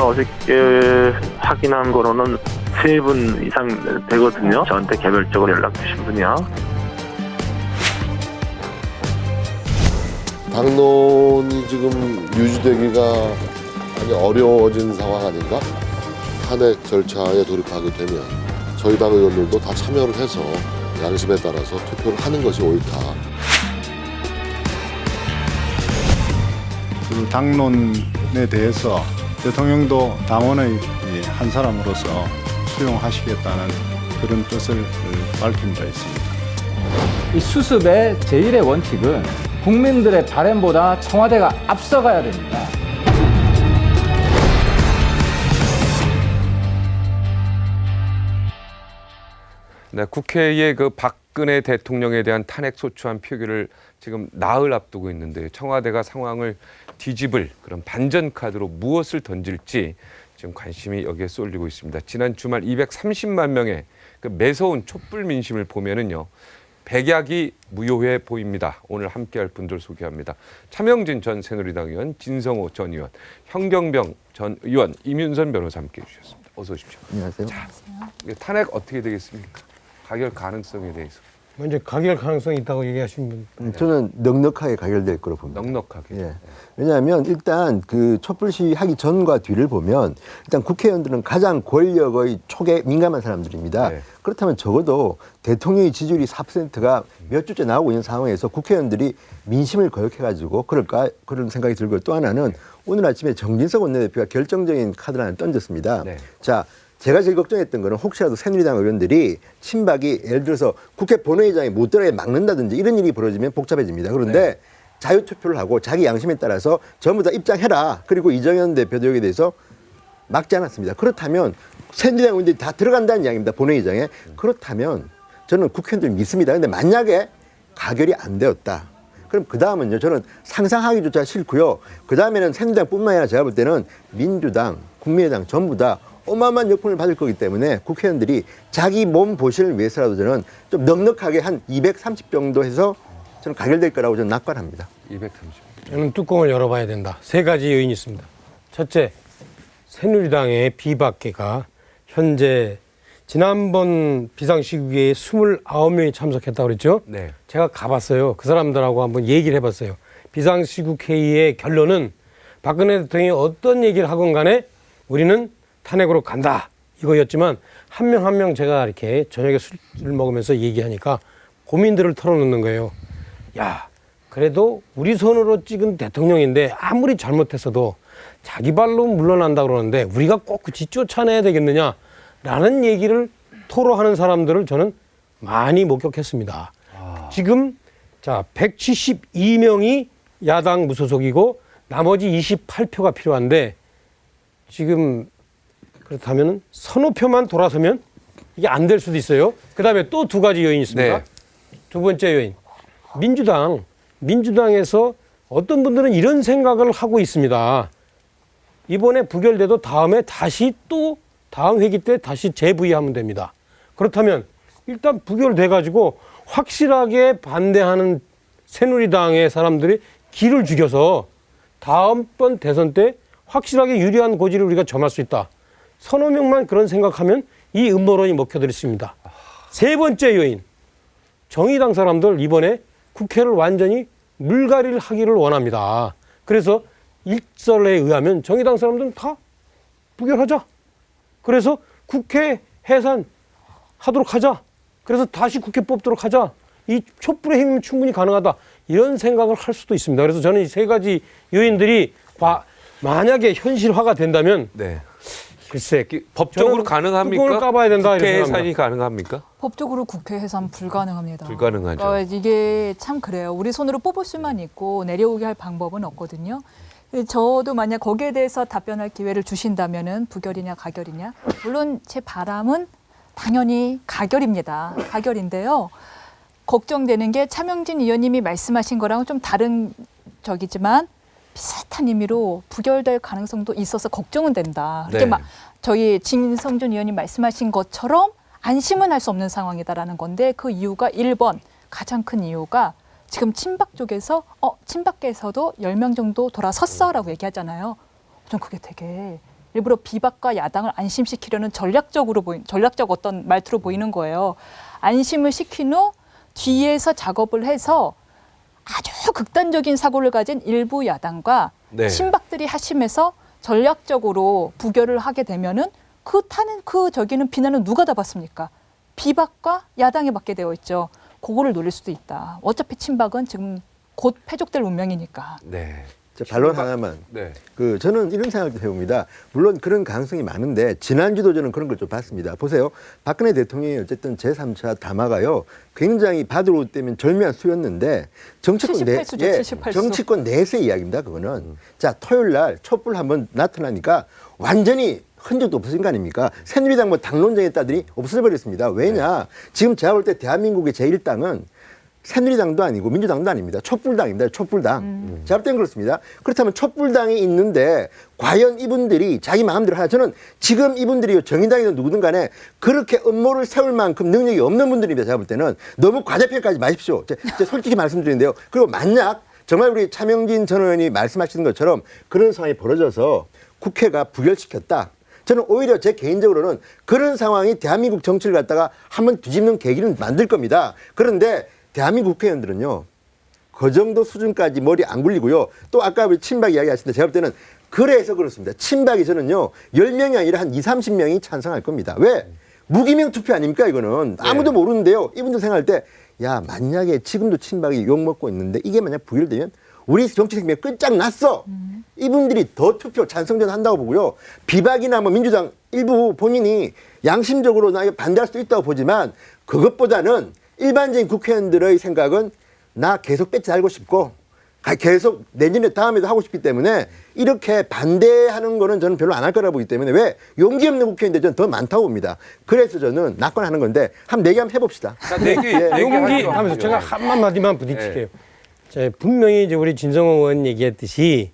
어저께 확인한 거로는 3분 이상 되거든요. 저한테 개별적으로 연락 주신 분이요. 당론이 지금 유지되기가 많이 어려워진 상황 아닌가? 탄핵 절차에 돌입하게 되면 저희 당 의원들도 다 참여를 해서 양심에 따라서 투표를 하는 것이 옳다. 그 당론에 대해서 대통령도 당원의 한 사람으로서 수용하시겠다는 그런 뜻을 밝힌 바 있습니다. 이 수습의 제1의 원칙은 국민들의 바람보다 청와대가 앞서가야 됩니다. 네, 국회의 그 박근혜 대통령에 대한 탄핵 소추안 표결을 지금 나흘 앞두고 있는데 청와대가 상황을 뒤집을 그런 반전 카드로 무엇을 던질지 지금 관심이 여기에 쏠리고 있습니다. 지난 주말 230만 명의 그 매서운 촛불 민심을 보면은요. 백약이 무효해 보입니다. 오늘 함께할 분들 소개합니다. 차명진 전 새누리당 의원, 진성호 전 의원, 현경병 전 의원, 임윤선 변호사 함께해 주셨습니다. 어서 오십시오. 안녕하세요. 자, 탄핵 어떻게 되겠습니까? 가결 가능성에 대해서. 먼저 가결 가능성이 있다고 얘기하신 분. 저는 넉넉하게 가결될 거로 봅니다. 넉넉하게. 예. 왜냐하면 일단 그 촛불 시위 하기 전과 뒤를 보면 일단 국회의원들은 가장 권력의 촉에 민감한 사람들입니다. 네. 그렇다면 적어도 대통령의 지지율이 4%가 몇 주째 나오고 있는 상황에서 국회의원들이 민심을 거역해가지고 그럴까 그런 생각이 들고 또 하나는 오늘 아침에 정진석 원내대표가 결정적인 카드를 하나 던졌습니다. 네. 자. 제가 제일 걱정했던 거는 혹시라도 새누리당 의원들이 친박이 예를 들어서 국회 본회의장에 못 들어가게 막는다든지 이런 일이 벌어지면 복잡해집니다. 그런데 네. 자유투표를 하고 자기 양심에 따라서 전부 다 입장해라. 그리고 이정현 대표도 여기에 대해서 막지 않았습니다. 그렇다면 새누리당 의원들이 다 들어간다는 이야기입니다. 본회의장에. 그렇다면 저는 국회의원들 믿습니다. 그런데 만약에 가결이 안 되었다. 그럼 그 다음은요. 저는 상상하기조차 싫고요. 그 다음에는 새누리당뿐만 아니라 제가 볼 때는 민주당, 국민의당 전부 다 어마어마한 역풍을 받을 거기 때문에 국회의원들이 자기 몸 보신을 위해서라도 저는 좀 넉넉하게 한 230 정도 해서 저는 가결될 거라고 저는 낙관합니다. 230. 저는 뚜껑을 열어봐야 된다. 3가지 요인이 있습니다. 첫째, 새누리당의 비박계가 현재 지난번 비상시국에 29명이 참석했다고 그랬죠? 네. 제가 가봤어요. 그 사람들하고 한번 얘기를 해봤어요. 비상시국 회의의 결론은 박근혜 대통령이 어떤 얘기를 하건 간에 우리는 탄핵으로 간다 이거였지만 한 명 한 명 제가 이렇게 저녁에 술을 먹으면서 얘기하니까 고민들을 털어놓는 거예요. 야, 그래도 우리 손으로 찍은 대통령인데 아무리 잘못했어도 자기 발로 물러난다 그러는데 우리가 꼭 굳이 쫓아내야 되겠느냐라는 얘기를 토로하는 사람들을 저는 많이 목격했습니다. 지금 자 172명이 야당 무소속이고 나머지 28표가 필요한데 지금 그렇다면 서너 표만 돌아서면 이게 안 될 수도 있어요. 그다음에 또 2가지 요인이 있습니다. 네. 두 번째 요인. 민주당에서 어떤 분들은 이런 생각을 하고 있습니다. 이번에 부결돼도 다음에 다시 또 다음 회기 때 다시 재부의하면 됩니다. 그렇다면 일단 부결돼가지고 확실하게 반대하는 새누리당의 사람들이 기를 죽여서 다음번 대선 때 확실하게 유리한 고지를 우리가 점할 수 있다. 서너 명만 그런 생각하면 이 음모론이 먹혀들었습니다. 3번째 요인. 정의당 사람들 이번에 국회를 완전히 물갈이를 하기를 원합니다. 그래서 일설에 의하면 정의당 사람들은 다 부결하자. 그래서 국회 해산하도록 하자. 그래서 다시 국회 뽑도록 하자. 이 촛불의 힘이면 충분히 가능하다. 이런 생각을 할 수도 있습니다. 그래서 저는 이 3가지 요인들이 만약에 현실화가 된다면 네. 글쎄 법적으로 가능합니까? 뚜껑을 까봐야 된다. 국회 이렇게 해산이 가능합니까? 법적으로 국회 해산 불가능합니다. 불가능하죠. 그러니까 이게 참 그래요. 우리 손으로 뽑을 수만 있고 내려오게 할 방법은 없거든요. 저도 만약 거기에 대해서 답변할 기회를 주신다면은 부결이냐 가결이냐. 물론 제 바람은 당연히 가결입니다. 가결인데요. 걱정되는 게 차명진 의원님이 말씀하신 거랑은 좀 다른 적이지만 비슷한 의미로 부결될 가능성도 있어서 걱정은 된다. 네. 이렇게 저희 진성준 의원님 말씀하신 것처럼 안심은 할 수 없는 상황이다라는 건데 그 이유가 1번 가장 큰 이유가 지금 친박 쪽에서 친박계에서도 10명 정도 돌아섰어라고 얘기하잖아요. 전 그게 되게 일부러 비박과 야당을 안심시키려는 전략적 어떤 말투로 보이는 거예요. 안심을 시킨 후 뒤에서 작업을 해서 아주 극단적인 사고를 가진 일부 야당과 네. 친박들이 하심해서 전략적으로 부결을 하게 되면은 저기는 비난은 누가 다 받습니까? 비박과 야당에 받게 되어 있죠. 그거를 노릴 수도 있다. 어차피 친박은 지금 곧 패족될 운명이니까. 네. 저 반론 하나만. 네. 저는 이런 생각을 해봅니다. 물론 그런 가능성이 많은데 지난주도 저는 그런 걸 좀 봤습니다. 보세요. 박근혜 대통령이 어쨌든 제3차 담화가요. 굉장히 받으러 때면 절묘한 수였는데 정치권 78수죠, 78수. 정치권 내세 이야기입니다. 그거는. 자, 토요일 날 촛불 한번 나타나니까 완전히 흔적도 없어진 거 아닙니까? 새누리당 뭐 당론정에 따들이 없어져 버렸습니다. 왜냐? 지금 제가 볼 때 대한민국의 제1당은 새누리당도 아니고 민주당도 아닙니다. 촛불당입니다. 촛불당. 제가 볼 땐 그렇습니다. 그렇다면 촛불당이 있는데 과연 이분들이 자기 마음대로 하나, 저는 지금 이분들이 정의당이든 누구든 간에 그렇게 음모를 세울 만큼 능력이 없는 분들입니다. 제가 볼 때는 너무 과대평가하지 마십시오. 제가 솔직히 말씀드리는데요. 그리고 만약 정말 우리 차명진 전 의원이 말씀하시는 것처럼 그런 상황이 벌어져서 국회가 부결시켰다. 저는 오히려 제 개인적으로는 그런 상황이 대한민국 정치를 갖다가 한번 뒤집는 계기를 만들 겁니다. 그런데 대한민국 국회의원들은요, 그 정도 수준까지 머리 안 굴리고요. 또 아까 우리 친박 이야기 하시는데 제가 볼 때는 그래서 그렇습니다. 친박이 저는요, 10명이 아니라 한 20, 30명이 찬성할 겁니다. 왜? 무기명 투표 아닙니까, 이거는? 아무도 모르는데요. 이분들 생각할 때, 야, 만약에 지금도 친박이 욕먹고 있는데 이게 만약 부결되면 우리 정치 생명이 끝장났어. 이분들이 더 투표 찬성전 한다고 보고요. 비박이나 뭐 민주당 일부 본인이 양심적으로 나 반대할 수도 있다고 보지만 그것보다는 일반적인 국회의원들의 생각은 나 계속 배치 달고 싶고 계속 내년에 다음에도 하고 싶기 때문에 이렇게 반대하는 거는 저는 별로 안 할 거라고 보기 때문에 왜 용기 없는 국회의원들 저는 더 많다고 봅니다. 그래서 저는 낙관하는 건데 한번 내기 한번 해봅시다. 자, 내기 용기 하면서 제가 한마디만 부딪힐게요. 분명히 이제 우리 진성호 의원 얘기했듯이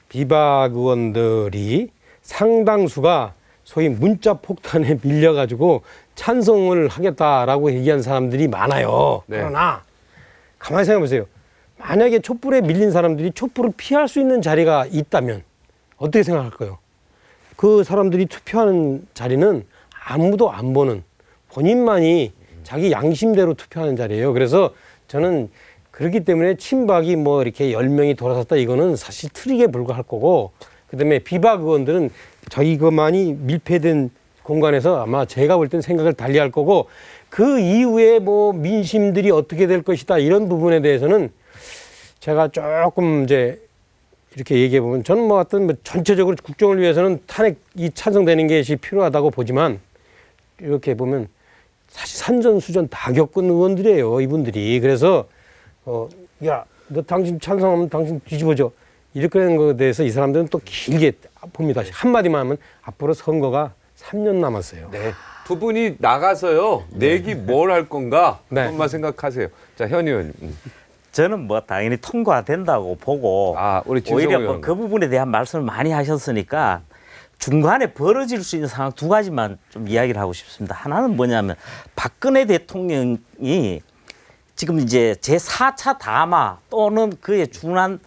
비박 의원들이 상당수가 소위 문자 폭탄에 밀려가지고 찬성을 하겠다라고 얘기한 사람들이 많아요. 네. 그러나 가만히 생각해 보세요. 만약에 촛불에 밀린 사람들이 촛불을 피할 수 있는 자리가 있다면 어떻게 생각할까요? 그 사람들이 투표하는 자리는 아무도 안 보는 본인만이 자기 양심대로 투표하는 자리예요. 그래서 저는 그렇기 때문에 친박이 뭐 이렇게 10명이 돌아섰다 이거는 사실 트릭에 불과할 거고, 그다음에 비박 의원들은 저희 것만이 밀폐된 공간에서 아마 제가 볼 땐 생각을 달리할 거고, 그 이후에 뭐 민심들이 어떻게 될 것이다 이런 부분에 대해서는 제가 조금 이제 이렇게 얘기해 보면 저는 뭐 어떤 뭐 전체적으로 국정을 위해서는 탄핵이 찬성되는 것이 필요하다고 보지만 이렇게 보면 사실 산전수전 다 겪은 의원들이에요, 이분들이. 그래서 야, 너 당신 찬성하면 당신 뒤집어져. 이렇게 하는 것에 대해서 이 사람들은 또 길게 봅니다. 한마디만 하면 앞으로 선거가 3년 남았어요. 네. 두 분이 나가서요, 내기 뭘 할 건가? 네. 한번만 생각하세요. 자, 현 의원. 저는 뭐 당연히 통과된다고 보고 우리 진성호 오히려 의원. 뭐 그 부분에 대한 말씀을 많이 하셨으니까 중간에 벌어질 수 있는 상황 두 가지만 좀 이야기를 하고 싶습니다. 하나는 뭐냐면 박근혜 대통령이 지금 이제 제4차 담화 또는 그에 준한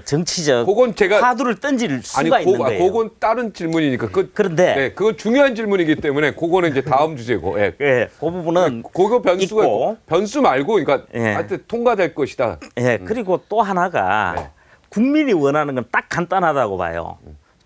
정치적 그건 제가 화두를 던질 수가 있는 거예요. 그건 다른 질문이니까. 그런데 네, 그건 중요한 질문이기 때문에 그거는 이제 다음 주제고. 예. 예, 그 부분은 그거 변수가 있고, 변수 말고, 그러니까 예. 하여튼 통과될 것이다. 예, 그리고 또 하나가 네. 국민이 원하는 건 딱 간단하다고 봐요.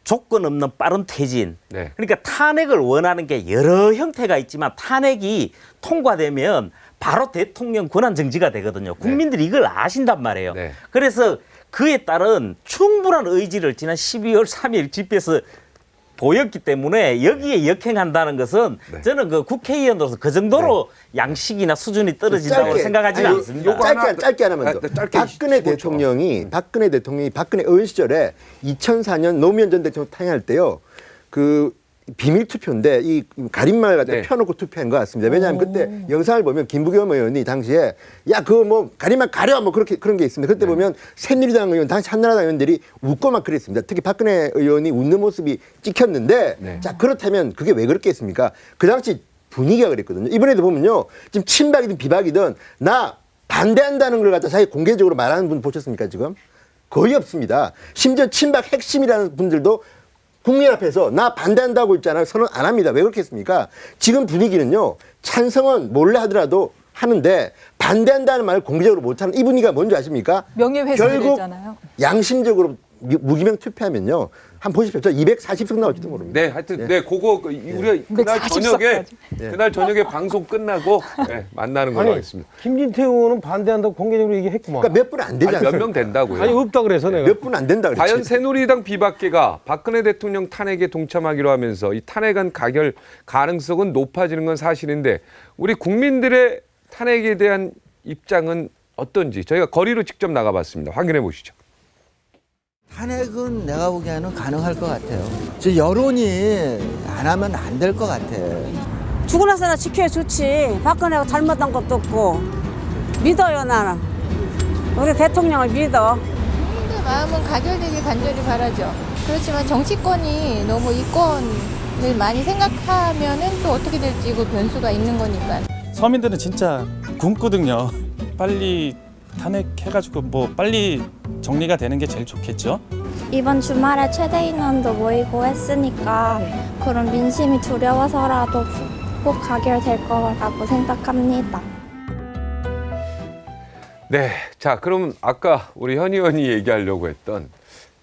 조건 없는 빠른 퇴진. 네. 그러니까 탄핵을 원하는 게 여러 형태가 있지만 탄핵이 통과되면 바로 대통령 권한 정지가 되거든요. 국민들이 이걸 아신단 말이에요. 네. 그래서 그에 따른 충분한 의지를 지난 12월 3일 집회에서 보였기 때문에 여기에 역행한다는 것은 네. 저는 그 국회의원으로서 그 정도로 양식이나 수준이 떨어진다고 생각하지는 않습니다. 짧게 하나만 더. 짧게 박근혜 15초. 대통령이 박근혜 의원 시절에 2004년 노무현 전 대통령 탄핵할 때요. 그 비밀 투표인데 이 가림막을 갖다 네. 펴놓고 투표한 것 같습니다. 왜냐하면 그때 영상을 보면 김부겸 의원이 당시에 야 그거 뭐 가림막 가려 뭐 그런 게 있습니다. 그때 보면 새누리당 의원, 당시 한나라당 의원들이 웃고 막 그랬습니다. 특히 박근혜 의원이 웃는 모습이 찍혔는데 자 그렇다면 그게 왜 그렇겠습니까? 그 당시 분위기가 그랬거든요. 이번에도 보면요. 지금 친박이든 비박이든 나 반대한다는 걸 갖다 자기 공개적으로 말하는 분 보셨습니까 지금? 거의 없습니다. 심지어 친박 핵심이라는 분들도 국민 앞에서 나 반대한다고 있잖아요. 선언 안 합니다. 왜 그렇겠습니까? 지금 분위기는요. 찬성은 몰래 하더라도 하는데 반대한다는 말을 공개적으로 못하는 이 분위기가 뭔지 아십니까? 명예훼손이잖아요. 양심적으로 무기명 투표하면요. 한번 보십시오. 저 240석 나올지도 모릅니다. 네, 하여튼 네, 그거 우리가 그날 140 저녁에 석까지. 그날 저녁에 방송 끝나고 네, 만나는 걸로 하겠습니다. 김진태 의원은 반대한다고 공개적으로 얘기했구만. 그러니까 몇 분 안 되지 않습니까? 몇 명 된다고요. 아니 없다 그래서 내가. 몇 분 안 된다 그랬지. 과연 새누리당 비박계가 박근혜 대통령 탄핵에 동참하기로 하면서 이 탄핵안 가결 가능성은 높아지는 건 사실인데 우리 국민들의 탄핵에 대한 입장은 어떤지 저희가 거리로 직접 나가봤습니다. 확인해 보시죠. 탄핵은 내가 보기에는 가능할 것 같아요. 저 여론이 안 하면 안 될 것 같아. 죽고 나서나 지켜야 좋지. 박근혜가 잘못한 것도 없고. 믿어요, 나는. 우리 대통령을 믿어. 국민들 마음은 가결되길 간절히 바라죠. 그렇지만 정치권이 너무 이권을 많이 생각하면은 또 어떻게 될지 그 변수가 있는 거니까. 서민들은 진짜 굶거든요. 빨리 탄핵해가지고 뭐 빨리 정리가 되는 게 제일 좋겠죠. 이번 주말에 최대 인원도 모이고 했으니까 그런 민심이 두려워서라도 꼭 가결될 거라고 생각합니다. 네, 자 그럼 아까 우리 현 의원이 얘기하려고 했던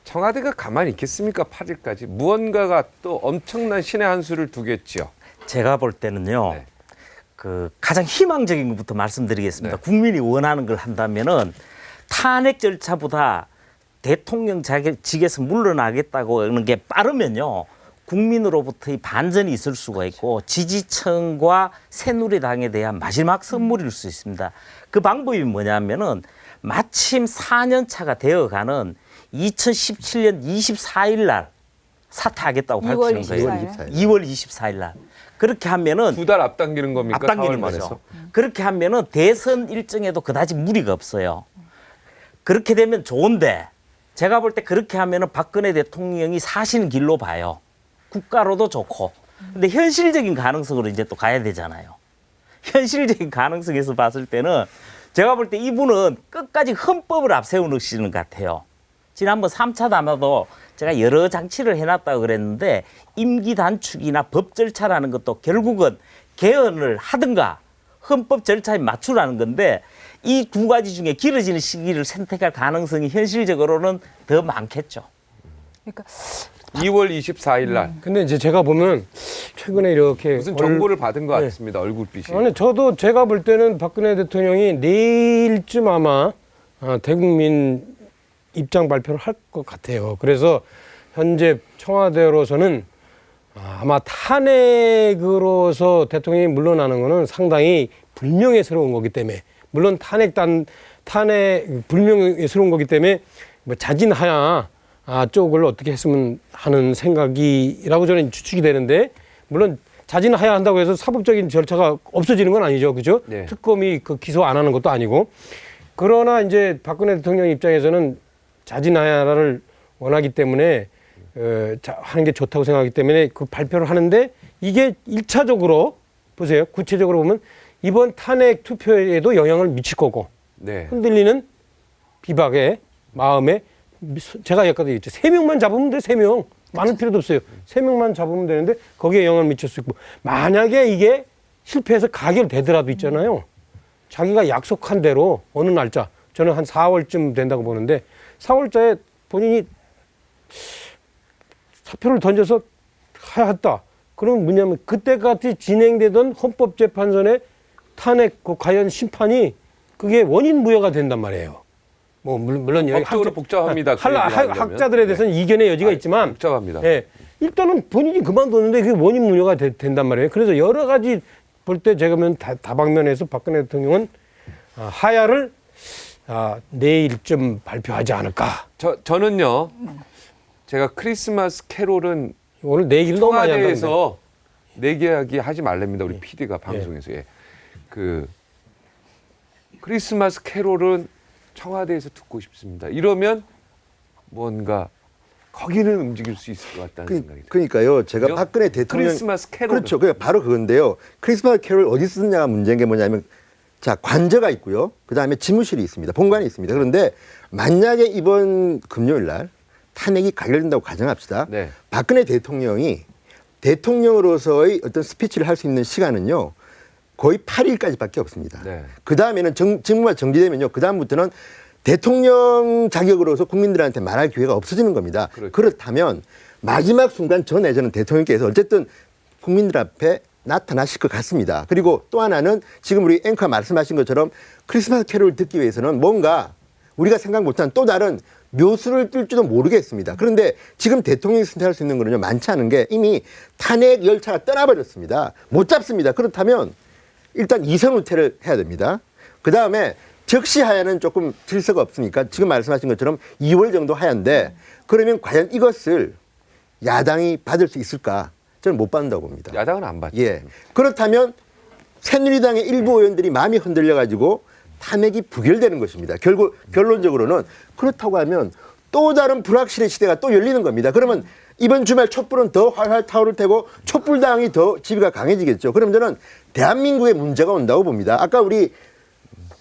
청와대가 가만히 있겠습니까? 8일까지 무언가가 또 엄청난 신의 한 수를 두겠죠. 제가 볼 때는요. 네. 그 가장 희망적인 것부터 말씀드리겠습니다. 네. 국민이 원하는 걸 한다면은 탄핵 절차보다 대통령 자격직에서 물러나겠다고 하는 게 빠르면요. 국민으로부터의 반전이 있을 수가 있고 지지층과 새누리당에 대한 마지막 선물일 수 있습니다. 그 방법이 뭐냐면은 마침 4년 차가 되어가는 2017년 24일 날 사퇴하겠다고 2월 밝히는 거예요. 24일. 2월 24일 날. 그렇게 하면은 2달 앞당기는 겁니까? 앞당기는 4월 거죠. 말에서? 그렇게 하면은 대선 일정에도 그다지 무리가 없어요. 그렇게 되면 좋은데 제가 볼 때 그렇게 하면은 박근혜 대통령이 사시는 길로 봐요. 국가로도 좋고. 근데 현실적인 가능성으로 이제 또 가야 되잖아요. 현실적인 가능성에서 봤을 때는 제가 볼 때 이분은 끝까지 헌법을 앞세우시는 것 같아요. 지난번 3차 담화도 제가 여러 장치를 해놨다고 그랬는데 임기 단축이나 법 절차라는 것도 결국은 개헌을 하든가 헌법 절차에 맞추라는 건데 이 두 가지 중에 길어지는 시기를 선택할 가능성이 현실적으로는 더 많겠죠. 그러니까 2월 24일 날 근데 이제 제가 보면 최근에 이렇게 무슨 정보를 받은 것 같습니다. 얼굴빛이. 아니 저도 제가 볼 때는 박근혜 대통령이 내일쯤 아마 대국민 입장 발표를 할 것 같아요. 그래서 현재 청와대로서는 아마 탄핵으로서 대통령이 물러나는 것은 상당히 불명예스러운 거기 때문에 물론 탄핵 불명예스러운 거기 때문에 뭐 자진하야 쪽을 어떻게 했으면 하는 생각이라고 저는 추측이 되는데 물론 자진하야 한다고 해서 사법적인 절차가 없어지는 건 아니죠. 그죠? 네. 특검이 그 기소 안 하는 것도 아니고 그러나 이제 박근혜 대통령 입장에서는 자진하야를 원하기 때문에 하는 게 좋다고 생각하기 때문에 그 발표를 하는데 이게 1차적으로 보세요. 구체적으로 보면 이번 탄핵 투표에도 영향을 미칠 거고 네. 흔들리는 비박의 마음에 제가 아까도 얘기했죠. 3명만 잡으면 돼. 3명. 많을 필요도 없어요. 3명만 잡으면 되는데 거기에 영향을 미칠 수 있고 만약에 이게 실패해서 가결되더라도 있잖아요. 자기가 약속한 대로 어느 날짜 저는 한 4월쯤 된다고 보는데 4월자에 본인이 사표를 던져서 하였다. 그러면 뭐냐면 그때까지 진행되던 헌법재판소의 탄핵 과연 심판이 그게 원인 무효가 된단 말이에요. 뭐 물론 여기 법적으로 복잡합니다. 학자들에 대해서는 이견의 여지가 있지만 복잡합니다. 예, 일단은 본인이 그만뒀는데 그게 원인 무효가 된단 말이에요. 그래서 여러 가지 볼 때 제가 보면 다방면에서 박근혜 대통령은 하야를 내일쯤 발표하지 않을까. 저는요. 제가 크리스마스 캐롤은 오늘 내 얘기를 너무 많이 한다는데. 청와대에서 내기하기 하지 말랍니다. 우리 PD가 방송에서. 예. 그 크리스마스 캐롤은 청와대에서 듣고 싶습니다. 이러면 뭔가 거기는 움직일 수 있을 것 같다는 생각이 들어요. 그러니까요. 제가 그죠? 박근혜 대통령 크리스마스 캐롤. 그렇죠. 바로 그건데요. 크리스마스 캐롤 어디 쓰느냐가 문제인 게 뭐냐면 자, 관저가 있고요. 그다음에 집무실이 있습니다. 본관이 있습니다. 그런데 만약에 이번 금요일 날 탄핵이 가결된다고 가정합시다. 네. 박근혜 대통령이 대통령으로서의 어떤 스피치를 할 수 있는 시간은요. 거의 8일까지밖에 없습니다. 네. 그 다음에는 직무가 정지되면요. 그 다음부터는 대통령 자격으로서 국민들한테 말할 기회가 없어지는 겁니다. 그렇죠. 그렇다면 마지막 순간 전에 저는 대통령께서 어쨌든 국민들 앞에 나타나실 것 같습니다. 그리고 또 하나는 지금 우리 앵커가 말씀하신 것처럼 크리스마스 캐롤을 듣기 위해서는 뭔가 우리가 생각 못한 또 다른 묘수를 뜰지도 모르겠습니다. 그런데 지금 대통령이 선택할 수 있는 거는요, 많지 않은 게 이미 탄핵 열차가 떠나버렸습니다. 못 잡습니다. 그렇다면 일단 이선 후퇴를 해야 됩니다. 그 다음에 즉시 하야는 조금 질서가 없으니까 지금 말씀하신 것처럼 2월 정도 하야인데 그러면 과연 이것을 야당이 받을 수 있을까? 저는 못 받는다고 봅니다. 야당은 안 받죠. 예. 그렇다면 새누리당의 일부 의원들이 마음이 흔들려가지고 탄핵이 부결되는 것입니다. 결국 결론적으로는 그렇다고 하면 또 다른 불확실의 시대가 또 열리는 겁니다. 그러면 이번 주말 촛불은 더 활활 타오를 테고 촛불당이 더 지위가 강해지겠죠. 그럼 저는 대한민국에 문제가 온다고 봅니다. 아까 우리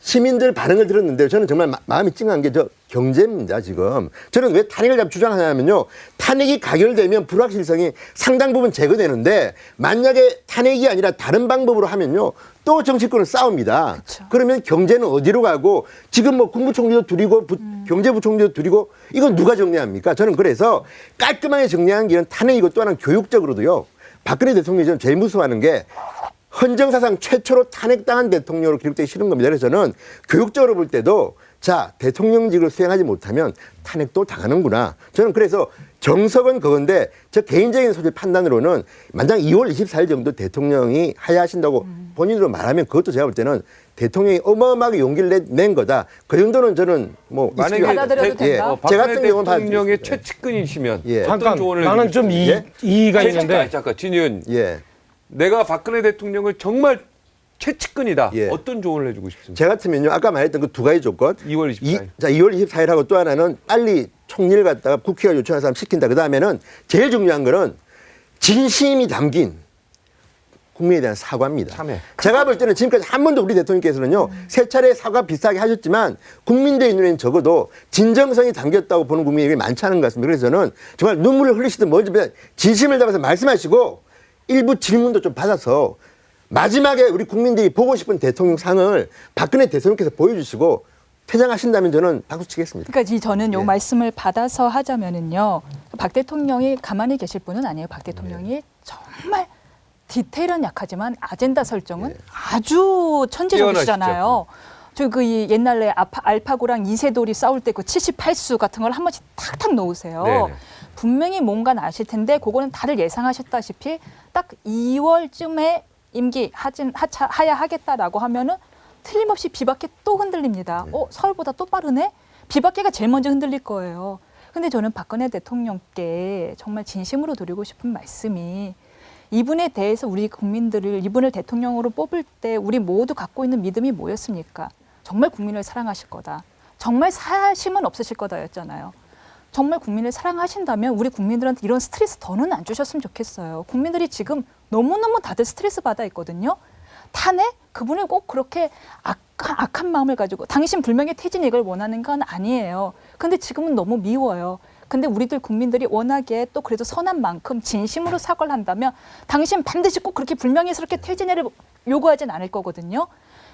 시민들 반응을 들었는데 저는 정말 마음이 찡한 게 저 경제입니다, 지금. 저는 왜 탄핵을 주장하냐면요. 탄핵이 가결되면 불확실성이 상당 부분 제거되는데 만약에 탄핵이 아니라 다른 방법으로 하면요. 또 정치권은 싸웁니다. 그쵸. 그러면 경제는 어디로 가고 지금 뭐 국무총리도 둘이고 경제부총리도 둘이고 이건 누가 정리합니까? 저는 그래서 깔끔하게 정리하는 길은 탄핵이고 또 하나는 교육적으로도요. 박근혜 대통령이 저는 제일 무서워하는 게 헌정사상 최초로 탄핵당한 대통령으로 기록되기 싫은 겁니다. 그래서 저는 교육적으로 볼 때도 자, 대통령직을 수행하지 못하면 탄핵도 당하는구나. 저는 그래서 정석은 그건데 저 개인적인 소질 판단으로는 만약 2월 24일 정도 대통령이 하야하신다고 본인으로 말하면 그것도 제가 볼 때는 대통령이 어마어마하게 용기를 낸 거다. 그 정도는 저는 뭐 만약에 받아들여도 된다? 제 같은 경우는 대통령의 최측근이시면 예. 어떤 잠깐 조언을 나는 좀 이의가 있는데 잠깐 진윤 예. 내가 박근혜 대통령을 정말 최측근이다. 예. 어떤 조언을 해주고 싶습니까? 제 같으면요. 아까 말했던 그 두 가지 조건. 2월 24일. 자, 2월 24일하고 또 하나는 빨리 총리를 갖다가 국회가 요청한 사람 시킨다. 그 다음에는 제일 중요한 거는 진심이 담긴 국민에 대한 사과입니다. 참회. 제가 볼 때는 지금까지 한 번도 우리 대통령께서는요. 세 차례 사과 비슷하게 하셨지만 국민들의 눈에는 적어도 진정성이 담겼다고 보는 국민이 많지 않은 것 같습니다. 그래서 저는 정말 눈물을 흘리시든 뭐든 진심을 담아서 말씀하시고 일부 질문도 좀 받아서 마지막에 우리 국민들이 보고 싶은 대통령 상을 박근혜 대통령께서 보여주시고 퇴장하신다면 저는 박수 치겠습니다. 그러니까 저는 요 예. 말씀을 받아서 하자면은요. 박 대통령이 가만히 계실 분은 아니에요. 박 대통령이 정말 디테일은 약하지만 아젠다 설정은 아주 천재적이시잖아요. 저 그 옛날에 알파고랑 이세돌이 싸울 때 그 78수 같은 걸 한 번씩 탁탁 놓으세요. 네네. 분명히 뭔가 나실 텐데 그거는 다들 예상하셨다시피 딱 2월쯤에 임기 하야하겠다라고 하면은 틀림없이 비박계 또 흔들립니다. 서울보다 또 빠르네? 비박계가 제일 먼저 흔들릴 거예요. 근데 저는 박근혜 대통령께 정말 진심으로 드리고 싶은 말씀이 이분에 대해서 우리 국민들을 이분을 대통령으로 뽑을 때 우리 모두 갖고 있는 믿음이 뭐였습니까? 정말 국민을 사랑하실 거다. 정말 사심은 없으실 거다였잖아요. 정말 국민을 사랑하신다면 우리 국민들한테 이런 스트레스 더는 안 주셨으면 좋겠어요. 국민들이 지금 너무너무 다들 스트레스 받아 있거든요. 탄핵? 그분을 꼭 그렇게 악한 마음을 가지고 당신 불명예 퇴진 이걸 원하는 건 아니에요. 근데 지금은 너무 미워요. 근데 우리들 국민들이 워낙에 또 그래도 선한 만큼 진심으로 사과를 한다면 당신 반드시 꼭 그렇게 불명예스럽게 퇴진을 요구하진 않을 거거든요.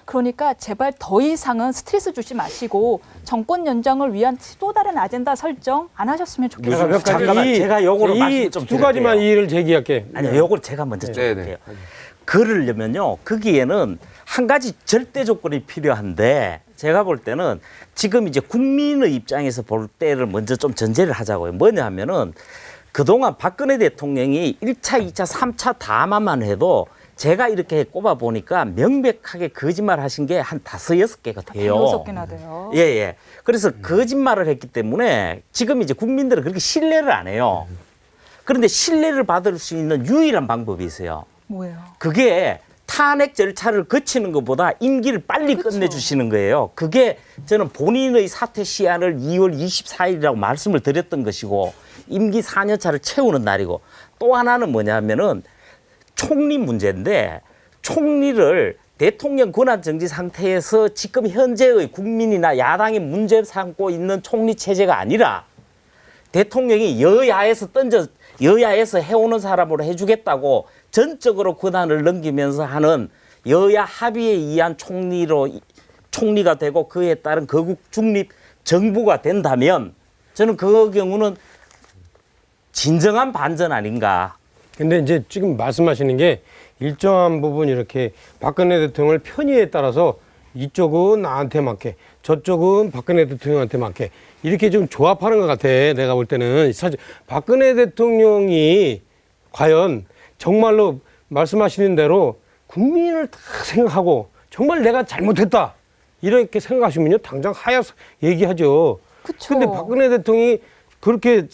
그러니까 제발 더 이상은 스트레스 주지 마시고 정권 연장을 위한 또 다른 아젠다 설정 안 하셨으면 좋겠어요. 몇 가지 잠깐만, 제가 요거로 말씀 좀 두 가지만 드릴게요. 이의를 제기할게. 아니요, 요걸 제가 먼저 좀 할게요. 그러려면요, 거기에는 한 가지 절대 조건이 필요한데 제가 볼 때는 지금 이제 국민의 입장에서 볼 때를 먼저 좀 전제를 하자고요. 뭐냐 하면은 그동안 박근혜 대통령이 1차, 2차, 3차 다만 해도 제가 이렇게 꼽아보니까 명백하게 거짓말 하신 게 한 5, 6개가 돼요. 5개나 돼요. 예, 예. 그래서 거짓말을 했기 때문에 지금 이제 국민들은 그렇게 신뢰를 안 해요. 그런데 신뢰를 받을 수 있는 유일한 방법이 있어요. 뭐예요? 그게 탄핵 절차를 거치는 것보다 임기를 빨리 끝내주시는 거예요. 그게 저는 본인의 사퇴 시한을 2월 24일이라고 말씀을 드렸던 것이고 임기 4년차를 채우는 날이고 또 하나는 뭐냐면은 총리 문제인데 총리를 대통령 권한 정지 상태에서 지금 현재의 국민이나 야당이 문제 삼고 있는 총리 체제가 아니라 대통령이 여야에서 해오는 사람으로 해주겠다고 전적으로 권한을 넘기면서 하는 여야 합의에 의한 총리가 되고 그에 따른 거국 중립 정부가 된다면 저는 그 경우는 진정한 반전 아닌가. 근데 이제 지금 말씀하시는 게 일정한 부분 이렇게 박근혜 대통령을 편의에 따라서 이쪽은 나한테 맞게 저쪽은 박근혜 대통령한테 맞게 이렇게 좀 조합하는 것 같아. 내가 볼 때는 사실 박근혜 대통령이 과연 정말로 말씀하시는 대로 국민을 다 생각하고 정말 내가 잘못했다 이렇게 생각하시면요 당장 하야서 얘기하죠. 그쵸. 근데 박근혜 대통령이 그렇게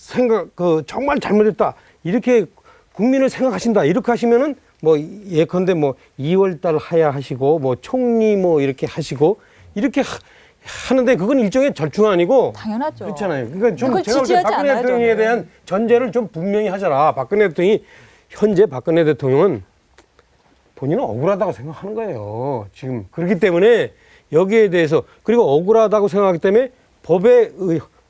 정말 잘못했다 이렇게 국민을 생각하신다 이렇게 하시면은 뭐 예컨대 뭐 2월달 하야하시고 뭐 총리 뭐 이렇게 하시고 이렇게 하는데 그건 일종의 절충 아니고 당연하죠. 그렇잖아요. 그러니까 좀 그걸 제가 볼 때 지지하지 박근혜 않아요, 대통령에 저는. 대한 전제를 좀 분명히 하자라. 박근혜 대통령이 현재 박근혜 대통령은 본인은 억울하다고 생각하는 거예요. 지금 그렇기 때문에 여기에 대해서 그리고 억울하다고 생각하기 때문에 법에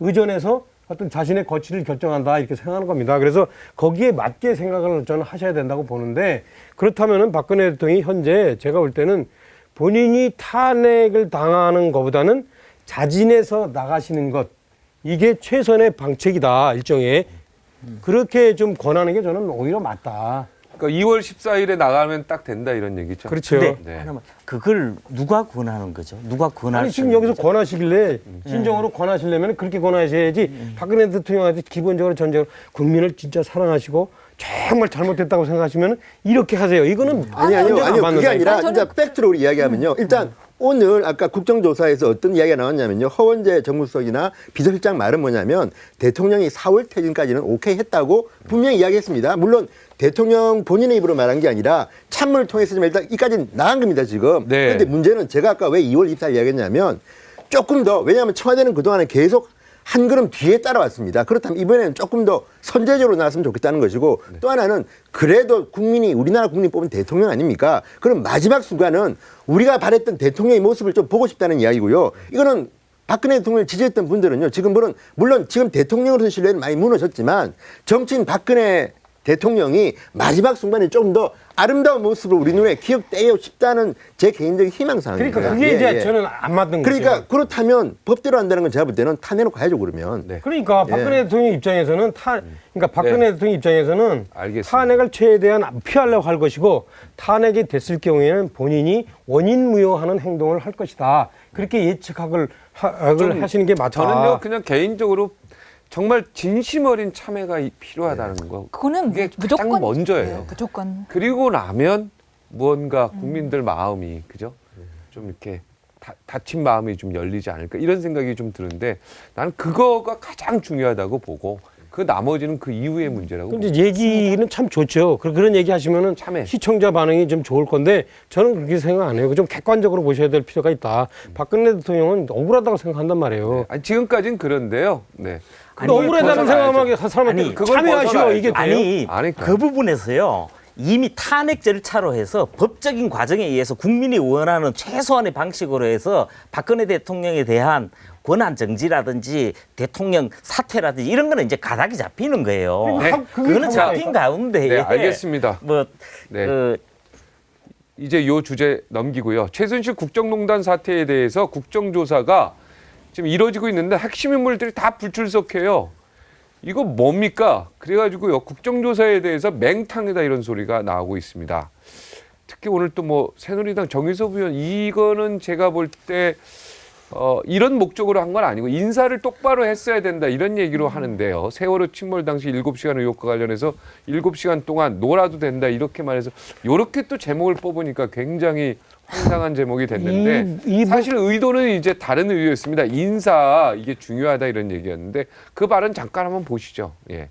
의존해서 어떤 자신의 거취를 결정한다 이렇게 생각하는 겁니다. 그래서 거기에 맞게 생각을 저는 하셔야 된다고 보는데 그렇다면은 박근혜 대통령이 현재 제가 볼 때는 본인이 탄핵을 당하는 것보다는 자진해서 나가시는 것 이게 최선의 방책이다 일종의 그렇게 좀 권하는 게 저는 오히려 맞다. 그러니까 2월 14일에 나가면 딱 된다 이런 얘기죠. 그렇죠. 근데 하나만 그걸 누가 권하는 거죠? 누가 권할 아니 수 지금 있는 여기서 거죠? 권하시길래 진정으로 권하시려면 그렇게 권하셔야지 박근혜 대통령한테 기본적으로 전적으로 국민을 진짜 사랑하시고 정말 잘못했다고 생각하시면 이렇게 하세요. 이거는 아니요. 그게 아니라 저는 진짜 팩트로 우리 이야기하면요. 일단 오늘 아까 국정조사에서 어떤 이야기가 나왔냐면요. 허원재 정무수석이나 비서실장 말은 뭐냐면 대통령이 4월 퇴진까지는 오케이 했다고 분명히 이야기했습니다. 물론 대통령 본인의 입으로 말한 게 아니라 참모를 통해서 좀 일단 이까지는 나간 겁니다, 지금. 네. 그런데 문제는 제가 아까 왜 2월 24일 이야기했냐면 조금 더 왜냐하면 청와대는 그동안에 계속 한 걸음 뒤에 따라왔습니다. 그렇다면 이번에는 조금 더 선제적으로 나왔으면 좋겠다는 것이고 또 하나는 그래도 우리나라 국민이 뽑은 대통령 아닙니까? 그럼 마지막 순간은 우리가 바랬던 대통령의 모습을 좀 보고 싶다는 이야기고요. 이거는 박근혜 대통령을 지지했던 분들은요. 물론 지금 대통령으로서 신뢰는 많이 무너졌지만 정치인 박근혜 대통령이 마지막 순간에 조금 더 아름다운 모습으로 우리 눈에 기억되어 싶다는 제 개인적인 희망사항입니다. 그러니까 그게 이제 저는 안 맞는 거죠. 그러니까 그렇다면 법대로 한다는 건 제가 볼 때는 탄핵으로 가야죠 그러면. 네. 그러니까 박근혜 대통령 입장에서는 박근혜 대통령 입장에서는 알겠습니다. 탄핵을 최대한 피하려고 할 것이고 탄핵이 됐을 경우에는 본인이 원인 무효하는 행동을 할 것이다. 그렇게 예측을 하시는 게 맞다. 저는요 그냥 개인적으로 정말 진심 어린 참여가 필요하다는 거. 그거는 그게 무조건 가장 먼저예요. 네, 무조건. 그리고 나면 무언가 국민들 마음이 그죠? 좀 이렇게 닫힌 마음이 좀 열리지 않을까 이런 생각이 좀 드는데 나는 그거가 가장 중요하다고 보고 그 나머지는 그 이후의 문제라고. 근데 얘기는 참 좋죠. 그런 얘기 하시면은 시청자 반응이 좀 좋을 건데 저는 그렇게 생각 안 해요. 좀 객관적으로 보셔야 될 필요가 있다. 박근혜 대통령은 억울하다고 생각한단 말이에요. 네. 아니, 지금까지는 그런데요. 네. 근데 억울하다는 생각하게 한 사람한테 참여하시오 이게 돼요? 아니 그 부분에서요. 이미 탄핵 절차로 해서 법적인 과정에 의해서 국민이 원하는 최소한의 방식으로 해서 박근혜 대통령에 대한 권한 정지라든지 대통령 사퇴라든지 이런 거는 이제 가닥이 잡히는 거예요. 네. 그거는 잡힌 가운데. 네, 알겠습니다. 네. 이제 요 주제 넘기고요. 최순실 국정농단 사태에 대해서 국정조사가 지금 이루어지고 있는데 핵심 인물들이 다 불출석해요. 이거 뭡니까? 그래가지고요 국정조사에 대해서 맹탕이다 이런 소리가 나오고 있습니다. 특히 오늘 또 뭐 새누리당 정의섭 의원 이거는 제가 볼 때 이런 목적으로 한 건 아니고 인사를 똑바로 했어야 된다 이런 얘기로 하는데요. 세월호 침몰 당시 7시간 의혹과 관련해서 7시간 동안 놀아도 된다 이렇게 말해서 이렇게 또 제목을 뽑으니까 굉장히 황당한 제목이 됐는데 사실 의도는 이제 다른 의도였습니다. 인사 이게 중요하다 이런 얘기였는데 그 발언 잠깐 한번 보시죠. 예.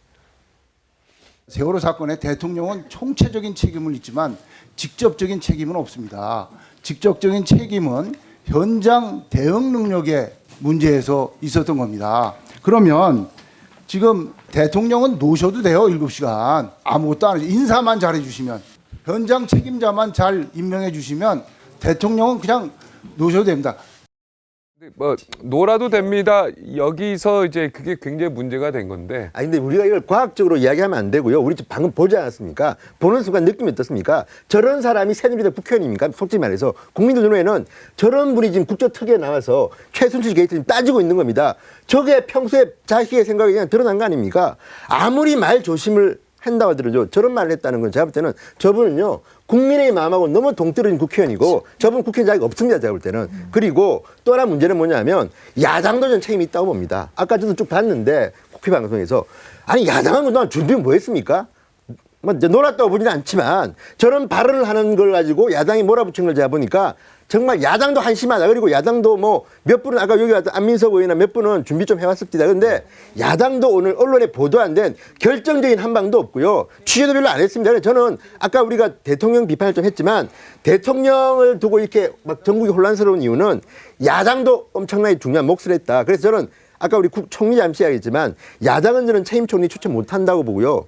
세월호 사건에 대통령은 총체적인 책임을 있지만 직접적인 책임은 없습니다. 직접적인 책임은 현장 대응 능력의 문제에서 있었던 겁니다. 그러면 지금 대통령은 노셔도 돼요. 7시간. 아무것도 안 하죠. 인사만 잘해주시면 현장 책임자만 잘 임명해 주시면 대통령은 그냥 노셔도 됩니다. 뭐 놀아도 됩니다. 여기서 이제 그게 굉장히 문제가 된 건데. 아니 근데 우리가 이걸 과학적으로 이야기하면 안 되고요. 우리 지금 방금 보지 않았습니까? 보는 순간 느낌이 어떻습니까? 저런 사람이 새누리당 국회의원입니까? 솔직히 말해서 국민들 눈에는 저런 분이 지금 국정특위에 나와서 최순실 게이트를 따지고 있는 겁니다. 저게 평소에 자식의 생각이 그냥 드러난 거 아닙니까? 아무리 말 조심을 한다고 하더라도 저런 말을 했다는 건 제가 볼 때는 저분은요 국민의 마음하고 너무 동떨어진 국회의원이고 저분 국회의원 자격이 없습니다. 제가 볼 때는. 그리고 또 하나 문제는 뭐냐면 야당도 전 책임이 있다고 봅니다. 아까 저도 쭉 봤는데 국회 방송에서 아니 야당은 그동안 준비는 뭐 했습니까? 뭐 놀았다고 보지는 않지만 저런 발언을 하는 걸 가지고 야당이 몰아붙인 걸 제가 보니까 정말 야당도 한심하다. 그리고 야당도 뭐 몇 분은 아까 여기 왔던 안민석 의원이나 몇 분은 준비 좀 해왔습니다. 그런데 야당도 오늘 언론에 보도 안 된 결정적인 한 방도 없고요. 취재도 별로 안 했습니다. 그래서 저는 아까 우리가 대통령 비판을 좀 했지만 대통령을 두고 이렇게 막 전국이 혼란스러운 이유는 야당도 엄청나게 중요한 몫을 했다. 그래서 저는 아까 우리 총리 잠시 이야기했지만 야당은 저는 책임 총리 추천 못한다고 보고요.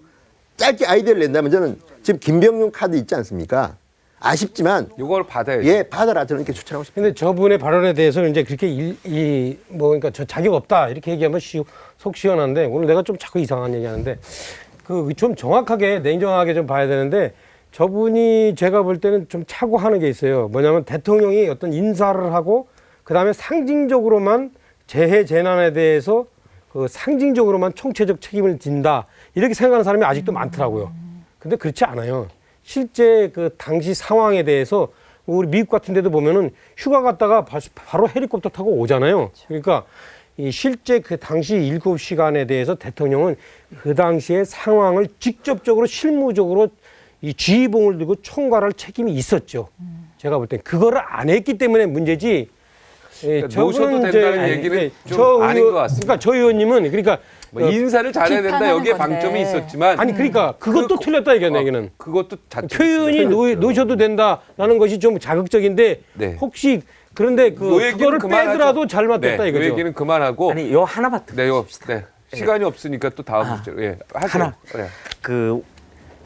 짧게 아이디어를 낸다면 저는 지금 김병준 카드 있지 않습니까? 아쉽지만 이걸 받아야죠. 예, 받아라. 저는 이렇게 추천하고 싶습니다. 근데 저분의 발언에 대해서 이제 그렇게 그러니까 저 자격 없다 이렇게 얘기하면 속 시원한데 오늘 내가 좀 자꾸 이상한 얘기하는데 그 좀 정확하게 냉정하게 좀 봐야 되는데 저분이 제가 볼 때는 좀 착오하는 게 있어요. 뭐냐면 대통령이 어떤 인사를 하고 그다음에 상징적으로만 재해 재난에 대해서 그 상징적으로만 총체적 책임을 진다 이렇게 생각하는 사람이 아직도 많더라고요. 근데 그렇지 않아요. 실제 그 당시 상황에 대해서 우리 미국 같은 데도 보면은 휴가 갔다가 바로 헬리콥터 타고 오잖아요. 그러니까 이 실제 그 당시 7시간에 대해서 대통령은 그 당시의 상황을 직접적으로 실무적으로 이 지휘봉을 들고 총괄할 책임이 있었죠. 제가 볼 땐 그거를 안 했기 때문에 문제지. 그러니까 노셔도 된다는 얘기는 좀 아닌 것 같습니다. 그러니까 저 의원님은 그러니까 뭐 인사를 잘해야 된다 여기에 방점이 있었지만 아니 그러니까 그것도 틀렸다 이게 얘기는. 그것도 표현이 놓으셔도 된다라는 것이 좀 자극적인데 네. 혹시 그런데 그거를 빼더라도 잘못됐다 네, 이거죠. 그 얘기는 그만하고 아니 요 하나만 네, 시간이 없으니까 또 다음 문제로 하세요. 하나 그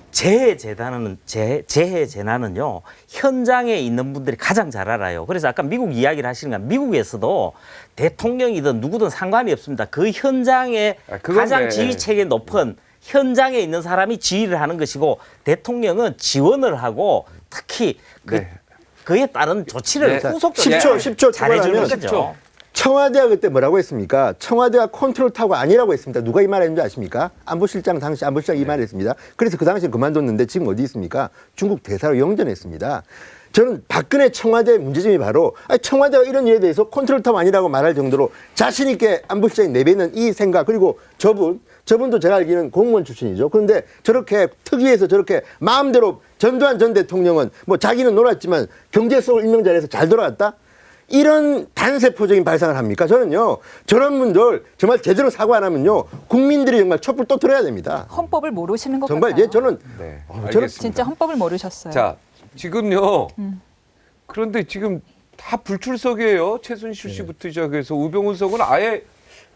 재해 재난은요 현장에 있는 분들이 가장 잘 알아요. 그래서 아까 미국 이야기를 하시는 건 미국에서도 대통령이든 누구든 상관이 없습니다. 그 현장에 가장 지휘 체계 높은 현장에 있는 사람이 지휘를 하는 것이고 대통령은 지원을 하고 특히 그에 따른 조치를 후속적으로 10초 잘해주는 거죠. 청와대가 그때 뭐라고 했습니까? 청와대가 컨트롤 타워가 아니라고 했습니다. 누가 이 말했는지 아십니까? 안보실장 당시 안보실장 이 말했습니다. 그래서 그 당시에 그만뒀는데 지금 어디 있습니까? 중국 대사로 영전했습니다. 저는 박근혜 청와대의 문제점이 바로 청와대가 이런 일에 대해서 컨트롤 타워 아니라고 말할 정도로 자신 있게 안보실장이 내뱉는 이 생각 그리고 저분도 제가 알기로는 공무원 출신이죠. 그런데 저렇게 특위에서 저렇게 마음대로 전두환 전 대통령은 뭐 자기는 놀았지만 경제 속 임명 자리에서 잘 돌아갔다? 이런 단세포적인 발상을 합니까? 저는요, 저런 분들 정말 제대로 사과 안 하면요, 국민들이 정말 촛불 또 들어야 됩니다. 헌법을 모르시는 것 정말, 같아요. 예, 저는. 저는 진짜 헌법을 모르셨어요. 자, 지금요, 그런데 지금 다 불출석이에요. 최순실 씨부터 시작해서 우병우 수석은 아예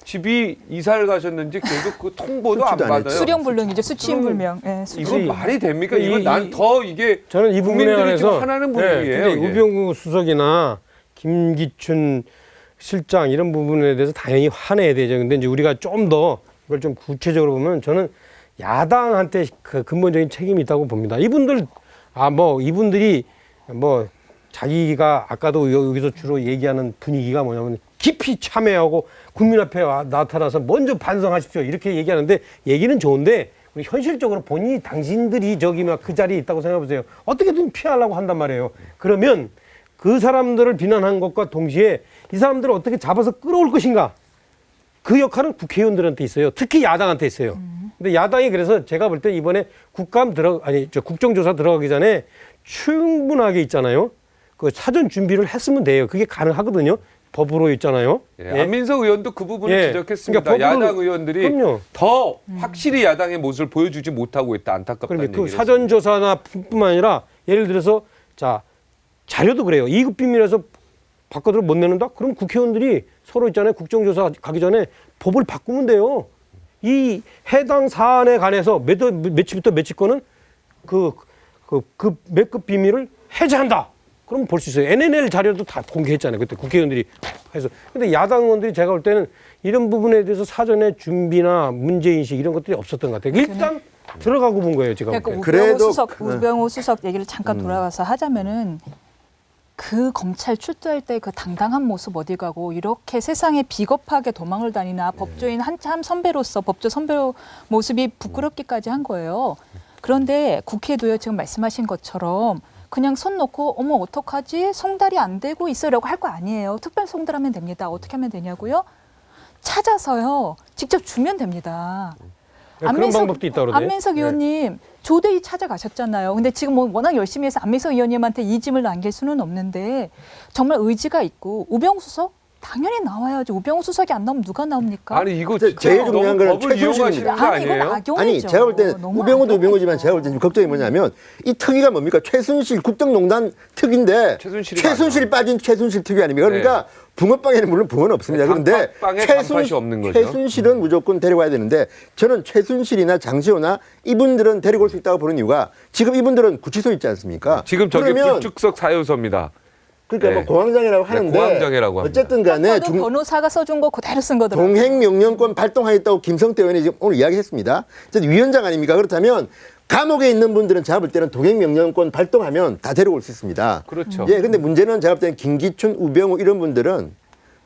집이 이사를 가셨는지 계속 그 통보도 안 받아요. 수령불능이죠. 수치인불명. 네, 이건 말이 됩니까? 이건 난 더 이게 저는 이 부분에 관해서 화나는 분위기예요. 근데 우병우 수석이나 김기춘 실장 이런 부분에 대해서 당연히 화내야 되죠. 근데 이제 우리가 좀 더 이걸 좀 구체적으로 보면 저는 야당한테 그 근본적인 책임이 있다고 봅니다. 이분들이 자기가 아까도 여기서 주로 얘기하는 분위기가 뭐냐면 깊이 참여하고 국민 앞에 나타나서 먼저 반성하십시오 이렇게 얘기하는데 얘기는 좋은데 우리 현실적으로 본인이 당신들이 저기 막 그 자리에 있다고 생각해 보세요. 어떻게든 피하려고 한단 말이에요. 그러면 그 사람들을 비난한 것과 동시에 이 사람들을 어떻게 잡아서 끌어올 것인가? 그 역할은 국회의원들한테 있어요. 특히 야당한테 있어요. 근데 야당이 그래서 제가 볼 때 이번에 국정조사 들어가기 전에 충분하게 있잖아요. 그 사전 준비를 했으면 돼요. 그게 가능하거든요. 법으로 있잖아요. 안민석 의원도 그 부분을 지적했습니다. 그러니까 야당 의원들이 더 확실히 야당의 모습을 보여주지 못하고 있다. 안타깝다는 얘기를 그 사전조사나 뿐만 아니라 예를 들어서 자료도 그래요. 2급 비밀에서 바꿔들어 못 내는다? 그럼 국회의원들이 서로 있잖아요. 국정조사 가기 전에 법을 바꾸면 돼요. 이 해당 사안에 관해서 며칠부터 며칠 거는 그 몇 급 비밀을 해제한다. 그럼 볼 수 있어요. NNL 자료도 다 공개했잖아요. 그때 국회의원들이 해서. 근데 야당 의원들이 제가 볼 때는 이런 부분에 대해서 사전에 준비나 문제인식 이런 것들이 없었던 것 같아요. 일단 들어가고 본 거예요, 제가. 그러니까 우병우 수석 얘기를 잠깐 돌아가서 하자면은 그 검찰 출두할 때 그 당당한 모습 어디 가고 이렇게 세상에 비겁하게 도망을 다니나 법조인 한참 선배로서 법조 선배 모습이 부끄럽기까지 한 거예요. 그런데 국회도요 지금 말씀하신 것처럼 그냥 손 놓고 어머 어떡하지 송달이 안 되고 있으려고 할 거 아니에요. 특별 송달하면 됩니다. 어떻게 하면 되냐고요? 찾아서요 직접 주면 됩니다. 그런 방법도 있다고 그러네요. 안민석 의원님 조대희 찾아가셨잖아요. 근데 지금 뭐 워낙 열심히 해서 안민석 의원님한테 이 짐을 남길 수는 없는데 정말 의지가 있고 우병우 수석 당연히 나와야죠. 우병우 수석이 안 나오면 누가 나옵니까? 아니 이거 제일 중요한 건 최순실입니다. 아니 제가 볼 때는 우병우도 우병우지만 제가 볼 때는 걱정이 뭐냐면 이 특위가 뭡니까? 최순실 국정농단 특위인데 최순실이 빠진 최순실 특위 아닙니까? 그러니까 붕어빵에는 물론 붕어는 없습니다. 그런데 최순실은 무조건 데려와야 되는데 저는 최순실이나 장시호나 이분들은 데리고 올 수 있다고 보는 이유가 지금 이분들은 구치소에 있지 않습니까? 지금 저게 불출석 사유서입니다. 그러니까 뭐 공황장애라고 하는데 공황장애라고 어쨌든 간에 변호사가 써준 거 그대로 쓴 거더라고요. 동행명령권 발동하겠다고 김성태 의원이 지금 오늘 이야기했습니다. 위원장 아닙니까? 그렇다면 감옥에 있는 분들은 제가 볼 때는 동행명령권 발동하면 다 데려올 수 있습니다. 그렇죠. 예, 근데 문제는 제가 볼 때는 김기춘, 우병우 이런 분들은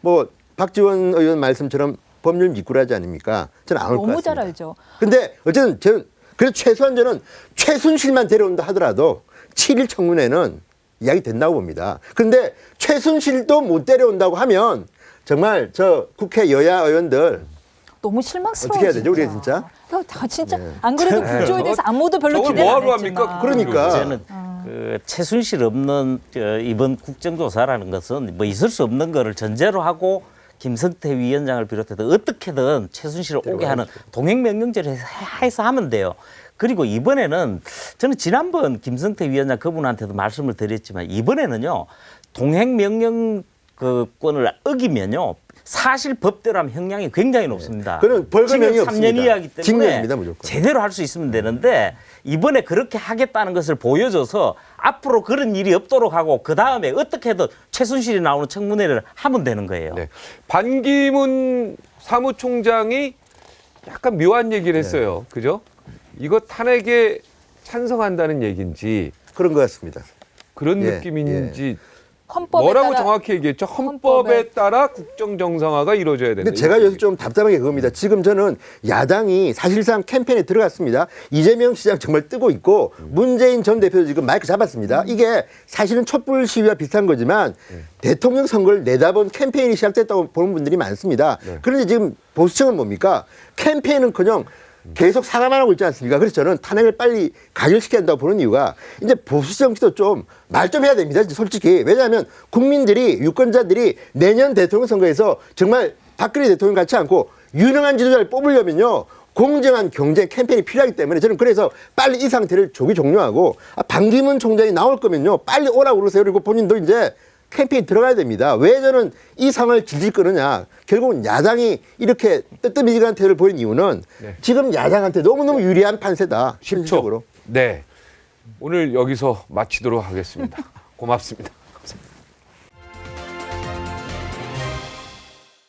뭐 박지원 의원 말씀처럼 법률 미꾸라지 아닙니까? 저는 안 올 것 같습니다. 너무 잘 알죠. 근데 어쨌든 저는 그래서 최소한 저는 최순실만 데려온다 하더라도 7일 청문회는 이야기 된다고 봅니다. 그런데 최순실도 못 데려온다고 하면 정말 저 국회 여야 의원들 너무 실망스러워. 어떻게 해야 되죠, 우리가 진짜? 다 진짜 안 그래도 국조에 대해서 아무도 별로 기대를 안 했지만. 그러니까 저는 그 최순실 없는 이번 국정조사라는 것은 뭐 있을 수 없는 거를 전제로 하고 김성태 위원장을 비롯해서 어떻게든 최순실을 오게 하는 동행명령제를 해서 하면 돼요. 그리고 이번에는 저는 지난번 김성태 위원장 그분한테도 말씀을 드렸지만 이번에는요 동행명령권을 어기면요 사실 법대로 하면 형량이 굉장히 높습니다. 그는 벌금형이 지금 3년 이하기 때문에 징역입니다, 무조건. 제대로 할 수 있으면 되는데 이번에 그렇게 하겠다는 것을 보여줘서 앞으로 그런 일이 없도록 하고 그 다음에 어떻게든 최순실이 나오는 청문회를 하면 되는 거예요. 네. 반기문 사무총장이 약간 묘한 얘기를 했어요. 그죠? 이거 탄핵에 찬성한다는 얘기인지 그런 것 같습니다. 그런 느낌인지 헌법에 뭐라고 따라, 정확히 얘기했죠? 헌법에 따라 국정정상화가 이루어져야 된다. 근데 제가 여기서 좀 답답한 게 그겁니다. 지금 저는 야당이 사실상 캠페인에 들어갔습니다. 이재명 시장 정말 뜨고 있고 문재인 전 대표도 지금 마이크 잡았습니다. 이게 사실은 촛불 시위와 비슷한 거지만 대통령 선거를 내다본 캠페인이 시작됐다고 보는 분들이 많습니다. 그런데 지금 보수층은 뭡니까? 캠페인은커녕 계속 사과만 하고 있지 않습니까? 그래서 저는 탄핵을 빨리 가결시켜야 한다고 보는 이유가 이제 보수 정치도 좀 말 좀 해야 됩니다. 솔직히. 왜냐하면 국민들이 유권자들이 내년 대통령 선거에서 정말 박근혜 대통령 같지 않고 유능한 지도자를 뽑으려면요. 공정한 경쟁 캠페인이 필요하기 때문에 저는 그래서 빨리 이 상태를 조기 종료하고 반기문 총장이 나올 거면요. 빨리 오라고 그러세요. 그리고 본인도 이제 캠페인 들어가야 됩니다. 왜 저는 이 상을 질질 끄느냐. 결국은 야당이 이렇게 뜨뜻미지근한 태도를 보인 이유는 지금 야당한테 너무너무 유리한 판세다. 10초. 네. 오늘 여기서 마치도록 하겠습니다. 고맙습니다.